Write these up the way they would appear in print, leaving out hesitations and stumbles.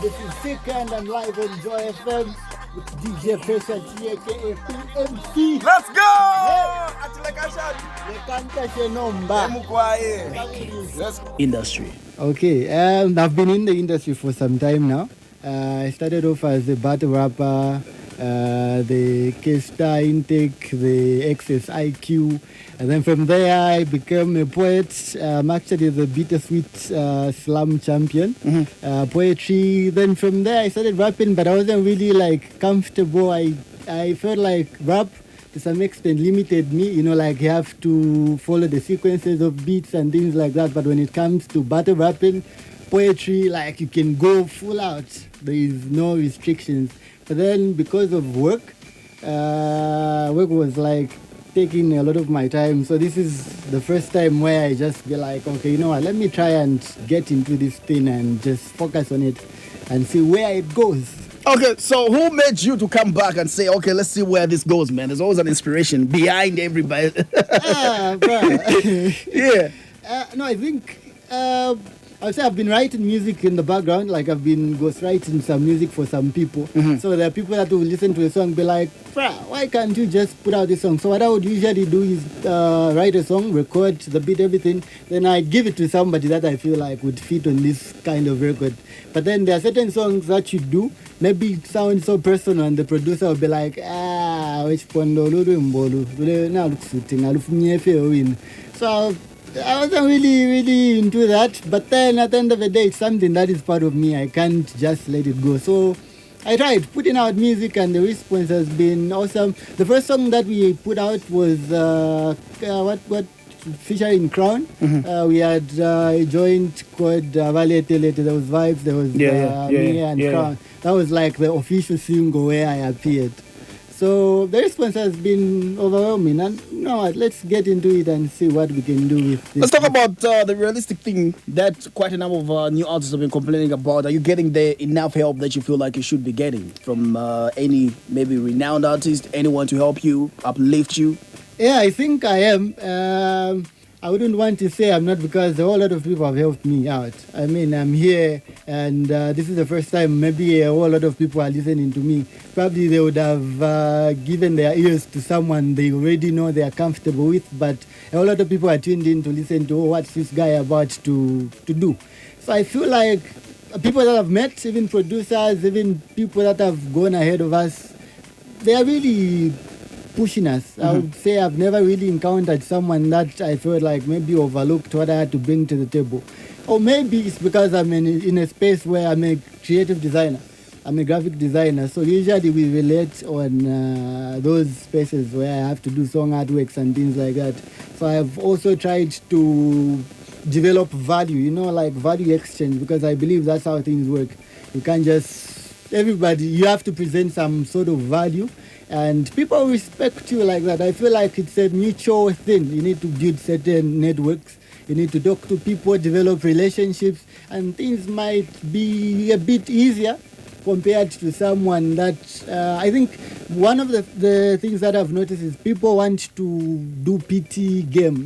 This is Sikkar and I'm live on Joy FM with DJ Pressure T aka PMC. Let's go! Industry. Okay, I've been in the industry for some time now. I started off as a battle rapper, the K-Star intake, the XS IQ, and then from there I became a poet. I'm actually the bittersweet slam champion, poetry. Then from there I started rapping, but I wasn't really like comfortable. I felt like rap to some extent limited me, like you have to follow the sequences of beats and things like that. But when it comes to battle rapping, poetry, like you can go full out. There is no restrictions. But then because of work was like taking a lot of my time. So this is the first time where I just be like, okay, you know what, let me try and get into this thing and just focus on it and see where it goes. Okay, so who made you to come back and say, okay, let's see where this goes, man? There's always an inspiration behind everybody. Yeah. No, I think I'll say I've been writing music in the background. Like I've been ghostwriting some music for some people. So there are people that will listen to a song be like, why can't you just put out this song? So what I would usually do is write a song, record the beat, everything. Then I give it to somebody that I feel like would fit on this kind of record. But then there are certain songs that you do, maybe it sounds so personal and the producer will be like, which pondo so I wasn't really into that, but then at the end of the day, it's something that is part of me. I can't just let it go. So I tried putting out music, and the response has been awesome. The first song that we put out was what featuring Crown. We had a joint called Vale Telete. There was Vibes. There was me and Crown. That was like the official single where I appeared. So the response has been overwhelming, and let's get into it and see what we can do with this. Let's talk about the realistic thing that quite a number of new artists have been complaining about. Are you getting the enough help that you feel like you should be getting from any maybe renowned artist, anyone to help you, uplift you? Yeah, I think I am. I wouldn't want to say I'm not, because a whole lot of people have helped me out. I mean, I'm here, and this is the first time maybe a whole lot of people are listening to me. Probably they would have given their ears to someone they already know they are comfortable with, but a whole lot of people are tuned in to listen to what's this guy about to do. So I feel like people that I've met, even producers, even people that have gone ahead of us, they are really pushing us. I would say I've never really encountered someone that I felt like maybe overlooked what I had to bring to the table. Or maybe it's because I'm in a space where I'm a creative designer. I'm a graphic designer. So usually we relate on those spaces where I have to do song artworks and things like that. So I've also tried to develop value, like value exchange, because I believe that's how things work. You can't just, you have to present some sort of value, and people respect you like that. I feel like it's a mutual thing. You need to build certain networks. You need to talk to people, develop relationships, and things might be a bit easier compared to someone that I think one of the things that I've noticed is people want to do PT game,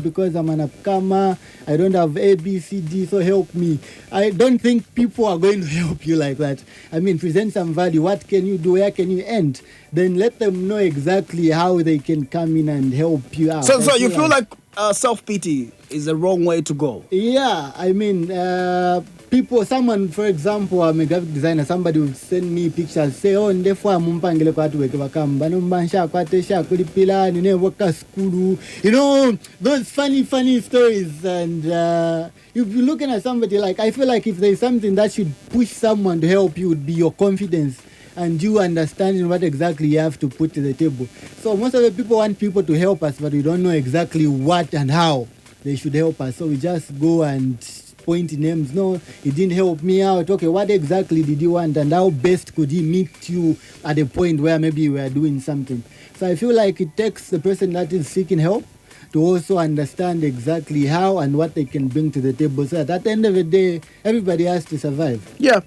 because I'm an upcomer, I don't have A, B, C, D, so help me. I don't think people are going to help you like that. I mean, present some value. What can you do? Where can you end? Then let them know exactly how they can come in and help you out. So you feel like self-pity is the wrong way to go? Yeah, I mean, someone, for example, I'm a graphic designer, somebody would send me pictures, say, ndefwa mumpangile kwa watu weke wakamba, numbansha kwa tesha kulipila, nine waka skulu, those funny stories. And if you're looking at somebody, like, I feel like if there's something that should push someone to help you, would be your confidence and you understanding what exactly you have to put to the table. So most of the people want people to help us, but we don't know exactly what and how they should help us. So we just go and point names. No, he didn't help me out. Okay, what exactly did you want, and how best could he meet you at a point where maybe we are doing something? So I feel like it takes the person that is seeking help to also understand exactly how and what they can bring to the table. So that at the end of the day, everybody has to survive. Yeah.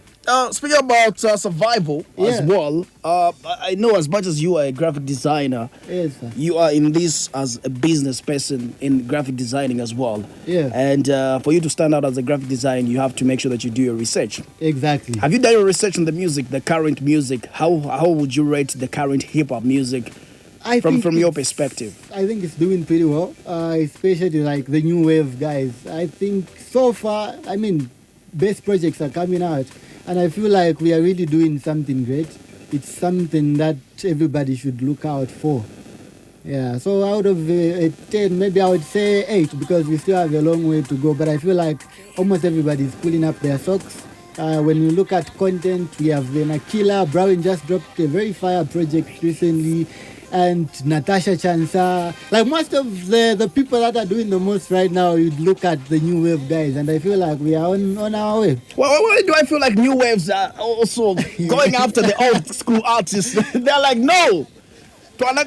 Speaking about survival as Yeah. well, I know as much as you are a graphic designer, Yes, sir. you are in this as a business person in graphic designing as well. Yeah. And for you to stand out as a graphic designer, you have to make sure that you do your research. Exactly. Have you done your research on the music, the current music? How would you rate the current hip hop music from your it's- perspective? I think it's doing pretty well, especially like the new wave guys. I think so far, I mean, best projects are coming out, and I feel like we are really doing something great. It's something that everybody should look out for. Yeah, so out of a 10, maybe I would say 8 because we still have a long way to go. But I feel like almost everybody is pulling up their socks. When you look at content, we have Nakila. Brown just dropped a very fire project recently. And Natasha Chansa. Like most of the people that are doing the most right now, you'd look at the new wave guys. And I feel like we are on our way. Why do I feel like new waves are also going after the old school artists? They're like, no. Maybe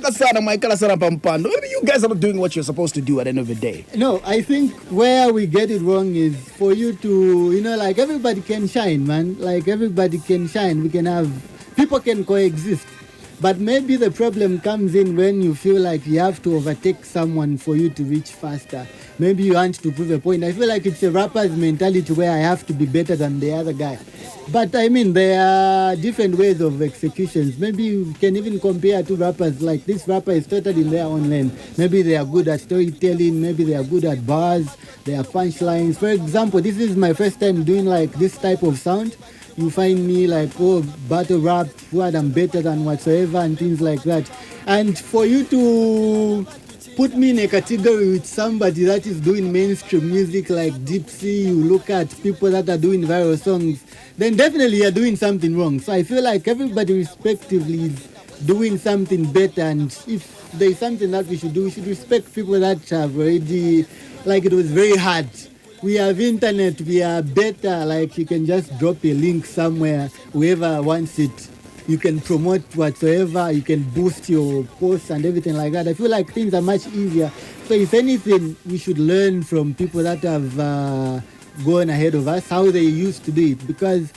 you guys are not doing what you're supposed to do at the end of the day. No, I think where we get it wrong is for you to, like everybody can shine, man. Like everybody can shine. We can have, people can coexist. But maybe the problem comes in when you feel like you have to overtake someone for you to reach faster. Maybe you want to prove a point. I feel like it's a rapper's mentality where I have to be better than the other guy. But I mean, there are different ways of executions. Maybe you can even compare two rappers. Like this rapper is totally in their own lane. Maybe they are good at storytelling. Maybe they are good at bars. They are punchlines. For example, this is my first time doing like this type of sound. You find me like, battle rap, what I'm better than whatsoever and things like that. And for you to put me in a category with somebody that is doing mainstream music like Deep Sea, you look at people that are doing viral songs, then definitely you're doing something wrong. So I feel like everybody respectively is doing something better. And if there's something that we should do, we should respect people that have already, like it was very hard. We have internet, we are better, like you can just drop a link somewhere, whoever wants it. You can promote whatsoever, you can boost your posts and everything like that. I feel like things are much easier. So if anything, we should learn from people that have gone ahead of us, how they used to do it. Because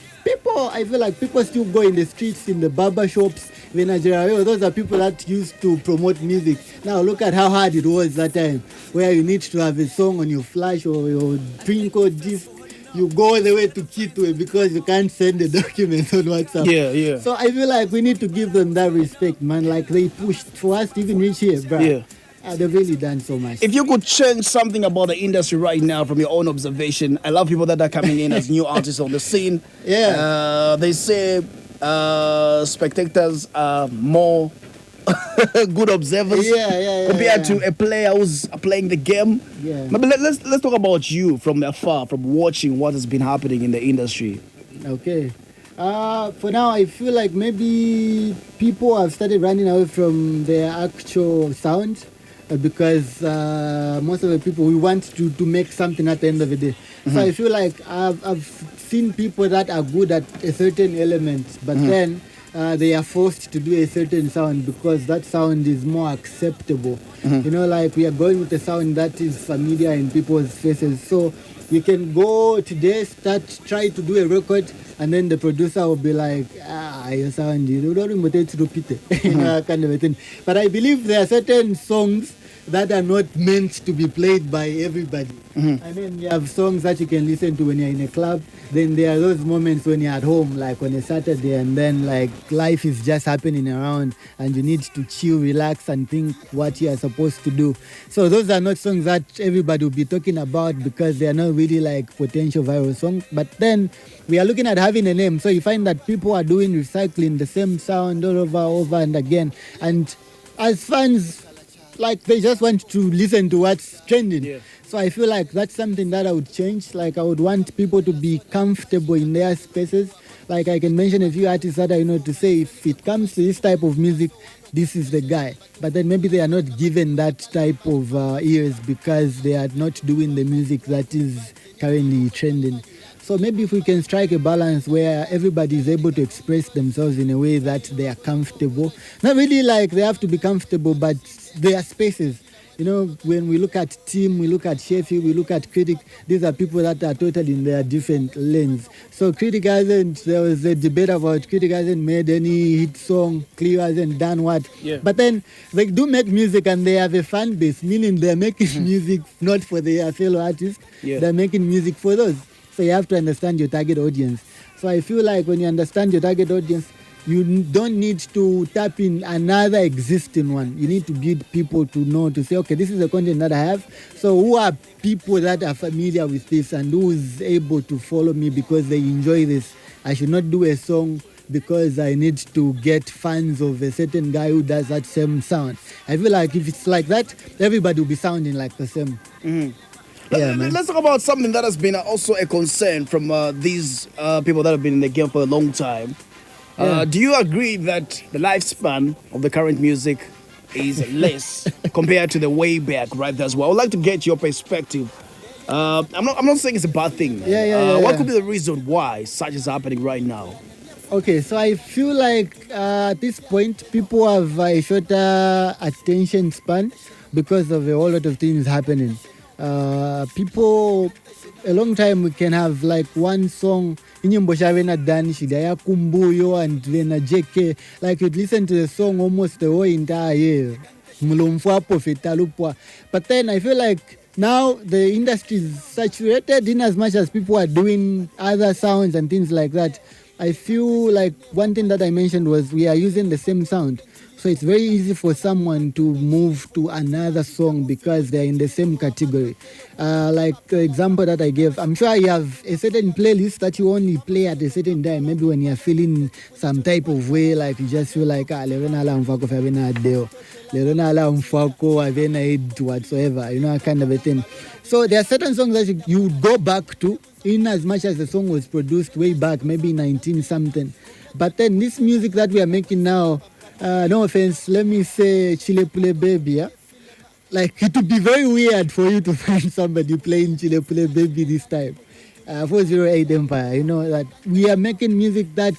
I feel like people still go in the streets, in the barber shops, in Nigeria. Those are people that used to promote music. Now look at how hard it was that time, where you need to have a song on your flash or your Twinkle disc. You go all the way to Kitwe because you can't send the documents on WhatsApp. Yeah. So I feel like we need to give them that respect, man. Like they pushed for us to even reach here, bro. Yeah. They've really done so much. If you could change something about the industry right now from your own observation, I love people that are coming in as new artists on the scene. Yeah. They say spectators are more good observers compared to a player who's playing the game. Yeah. Maybe let's talk about you from afar, from watching what has been happening in the industry. Okay. For now, I feel like maybe people have started running away from their actual sound because most of the people, we want to make something at the end of the day. Mm-hmm. So I feel like I've seen people that are good at a certain element, but then they are forced to do a certain sound because that sound is more acceptable. Like we are going with a sound that is familiar in people's faces. So you can go today, try to do a record, and then the producer will be like, your sound, you don't repeat it, kind of a thing. But I believe there are certain songs that are not meant to be played by everybody. And then you have songs that you can listen to when you're in a club. Then there are those moments when you're at home, like on a Saturday, and then like life is just happening around and you need to chill, relax, and think what you are supposed to do. So those are not songs that everybody will be talking about because they are not really like potential viral songs. But then we are looking at having a name. So you find that people are doing recycling the same sound over and again. And as fans, like they just want to listen to what's trending. Yeah. So I feel like that's something that I would change. Like I would want people to be comfortable in their spaces. Like I can mention a few artists that I know to say if it comes to this type of music, this is the guy. But then maybe they are not given that type of ears because they are not doing the music that is currently trending. So maybe if we can strike a balance where everybody is able to express themselves in a way that they are comfortable. Not really like they have to be comfortable, but there are spaces. You know, when we look at Team, we look at Sheffield, we look at Critic, these are people that are totally in their different lanes. So Critic hasn't, there was a debate about Critic hasn't made any hit song, Cleo hasn't done what. Yeah. But then they do make music and they have a fan base, meaning they're making music not for their fellow artists, Yeah. they're making music for those. So you have to understand your target audience. So I feel like when you understand your target audience, you don't need to tap in another existing one. You need to get people to know, to say, okay, this is the content that I have. So who are people that are familiar with this and who is able to follow me because they enjoy this? I should not do a song because I need to get fans of a certain guy who does that same sound. I feel like if it's like that, everybody will be sounding like the same. Yeah, man. Let's talk about something that has been also a concern from these people that have been in the game for a long time. Yeah. Do you agree that the lifespan of the current music is less compared to the way back, right? As well, I would like to get your perspective. I'm not saying it's a bad thing. Man. What Yeah. could be the reason why such is happening right now? Okay, so I feel like at this point, people have a shorter attention span because of a whole lot of things happening. People, a long time we can have like one song, inyimbo shavena dani shida ya kumbuyo and then a JK, like you'd listen to the song almost the whole entire year. Mulumfwapo fetalupwa. But then I feel like now the industry is saturated in as much as people are doing other sounds and things like that. I feel like one thing that I mentioned was we are using the same sound. So it's very easy for someone to move to another song because they're in the same category. Like the example that I gave, I'm sure you have a certain playlist that you only play at a certain time. Maybe when you're feeling some type of way, like you just feel like, Lerona ala mfako favena adeo. Lerona ala mfako avena id whatsoever, you know, kind of a thing. So there are certain songs that you go back to in as much as the song was produced way back, maybe 19 something. But then this music that we are making now, no offense, let me say Chile Pule Baby, yeah? Like it would be very weird for you to find somebody playing Chile Pule Baby this time. 408 Empire, you know, that we are making music that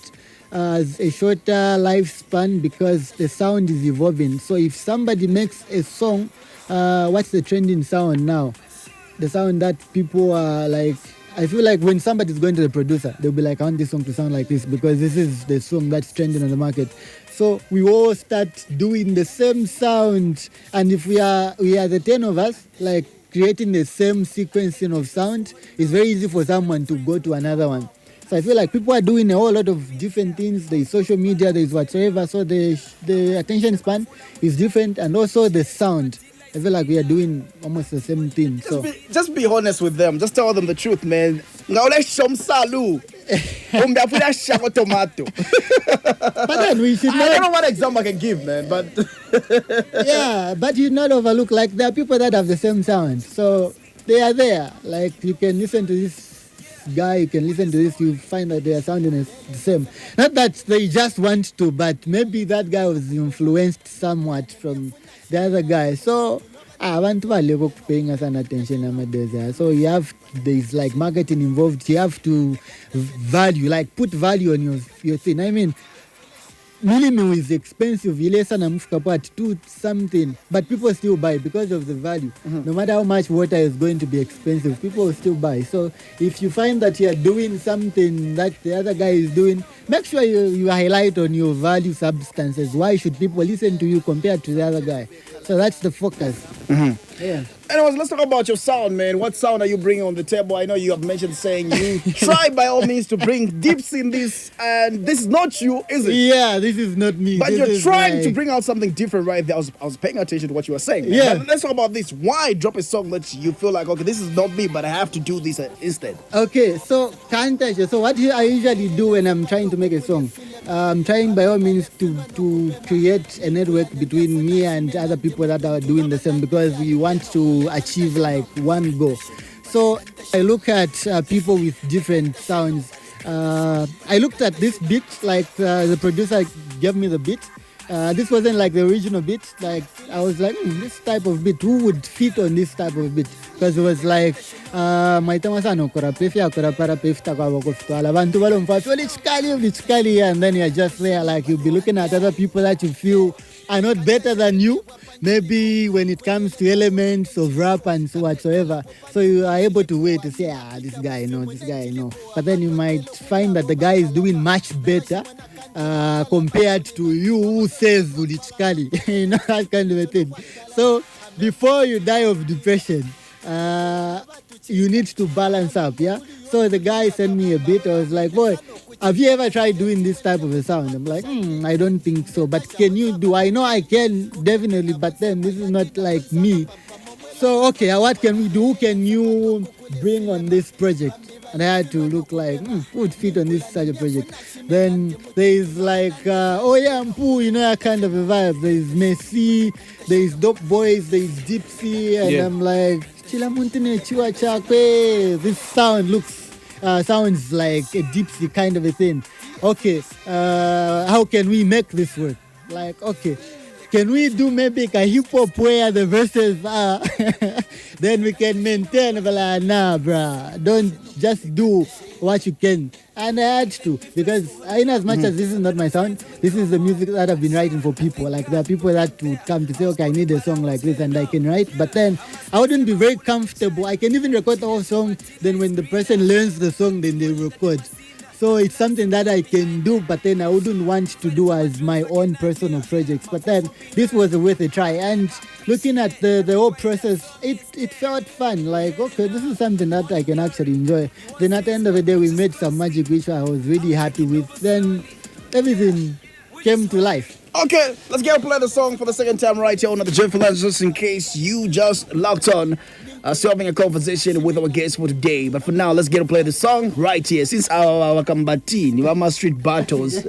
has a shorter lifespan because the sound is evolving. So if somebody makes a song, what's the trending sound now? The sound that people are like, I feel like when somebody's going to the producer, they'll be like, I want this song to sound like this because this is the song that's trending on the market. So we all start doing the same sound, and if we are the 10 of us, like creating the same sequencing of sound, it's very easy for someone to go to another one. So I feel like people are doing a whole lot of different things. There's social media, there's whatsoever. So the attention span is different, and also the sound. I feel like we are doing almost the same thing. So Just be honest with them. Just tell them the truth, man. Now let's show salu. Tomato. but then we should I don't know not. what example I can give, man, but Yeah, but you not overlook, like there are people that have the same sound. So they are there. Like you can listen to this guy, you can listen to this, you find that their sounding is the same. Not that they just want to, but maybe that guy was influenced somewhat from the other guy. So abantu baleko paying us an attention nowadays. So there's like marketing involved. You have to value, like put value on your thing. I mean, Milimo is expensive. Ile sana mfuka part to something, but people still buy because of the value. No matter how much water is going to be expensive, people will still buy. So if you find that you are doing something that the other guy is doing, make sure you highlight on your value substances. Why should people listen to you compared to the other guy? So that's the focus. Yeah. anyways, let's talk about your sound, man. What sound are you bringing on the table? I know you have mentioned saying you try by all means to bring dips in this, and this is not you, is it? Yeah, this is not me. But This you're is trying to like- bring out something different right there. I was paying attention to what you were saying. Man. Yeah. But let's talk about this. Why drop a song that you feel like, okay, this is not me, but I have to do this instead? Okay, so so what I usually do when I'm trying to make a song, I'm trying by all means to create a network between me and other people that are doing the same, because we want to achieve like one goal. So I look at people with different sounds. I looked at this beat, like the producer gave me the beat. This wasn't like the original beat. Like I was like, this type of beat, who would fit on this type of beat? Because it was like, maitamasano kora pefia kora para pefta kwa wakofitwala bantu balomfa lichikali, and then you're just there, like you'll be looking at other people that you feel are not better than you. Maybe when it comes to elements of rap and so whatsoever, so you are able to wait to say, this guy, this guy, But then you might find that the guy is doing much better compared to you who says Ulichkali, that kind of a thing. So before you die of depression, you need to balance up, yeah? So the guy sent me a bit. I was like, boy, have you ever tried doing this type of a sound? I'm like, I don't think so. But can you do? I know I can, definitely, but then this is not like me. So, okay, what can we do? Who can you bring on this project? And I had to look like, who would fit on this such a project? Then there's like, Mpu, that kind of a vibe. There's Messi, there's Dope Boys, there's Gypsy, and I'm like, Chilamuntine Chua Chakwe. This sounds like a Gypsy kind of a thing. Okay, how can we make this work? Like, okay, can we do maybe a hip hop where the verses are? Then we can maintain. Like, nah, bruh, don't just do what you can. And I had to, because in as much as this is not my sound, this is the music that I've been writing for people. Like, there are people that would come to say, okay, I need a song like this and I can write. But then I wouldn't be very comfortable. I can even record the whole song. Then when the person learns the song, then they record. So it's something that I can do, but then I wouldn't want to do as my own personal projects. But then this was worth a try. And looking at the whole process, it felt fun. Like, okay, this is something that I can actually enjoy. Then at the end of the day, we made some magic, which I was really happy with. Then everything came to life. Okay, let's go play the song for the second time right here on the Joyful Lunch, just in case you just locked on. Still having a conversation with our guest for today. But for now, let's get to play the song right here. Since our Kambati, our street battles.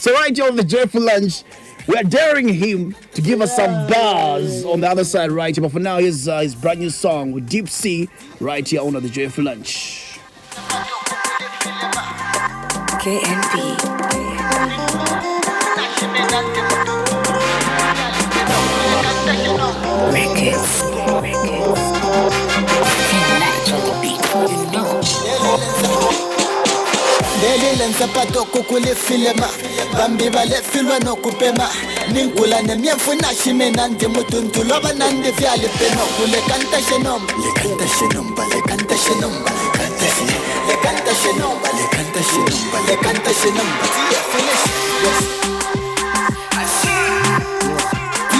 So right here on the Joyful Lunch, we are daring him to give us some bars on the other side right here. But for now, here's his brand new song with Deep Sea right here on the Joyful Lunch. KNP. Delele nsapato kukule filema Bambi vale filwa no kupema Ninkula ne mienfuna shimena Nde mutuntu loba nande vyale peno Kule kanta shenomba Le kanta shenomba Le kanta shenomba Le kanta shenomba Le kanta shenomba Le kanta shenomba Yeah, finish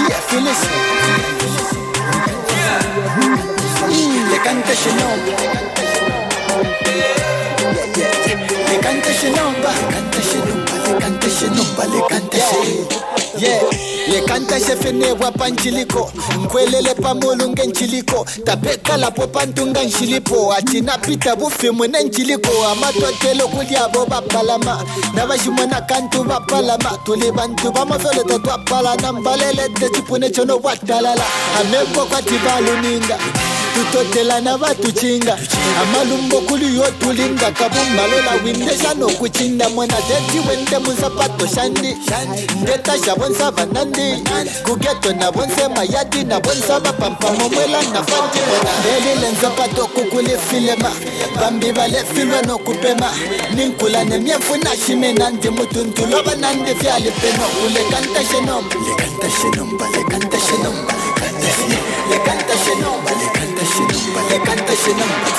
Yeah, finish Le kanta shenomba Le canta shenomba, le canta shenomba, le canta shenomba. Yeah, le canta shefene wapanchiliko, nkwelele pamulunge nchiliko, tapeka la popantunga nchilipo, achina pita bufi mwene nchiliko, amatotelo kuliabo bapalama, nabashimwana kantu bapalama, tulibantu bamafele tatu apala, nambalele techipune chono watalala, amekwa kwa tibalu ninga. Tutotela na batuchinga amalumbo kuli yotulinga kabumbalola windesha no kuchinda mwana deti wende musapato shandi ndeta shabonsa vanandi kugeto na bonse mayadi na bonsa bapampamo mwela na fanti mwana delile nzapato kukuli filema bambi vale filwe no kupema ninkula ne mienfuna shimena ndi mutuntu loba nandi vyali peno kule kanta shenomba le kanta shenomba le kanta shenomba le kanta shenomba le kanta shenomba le kanta shenomba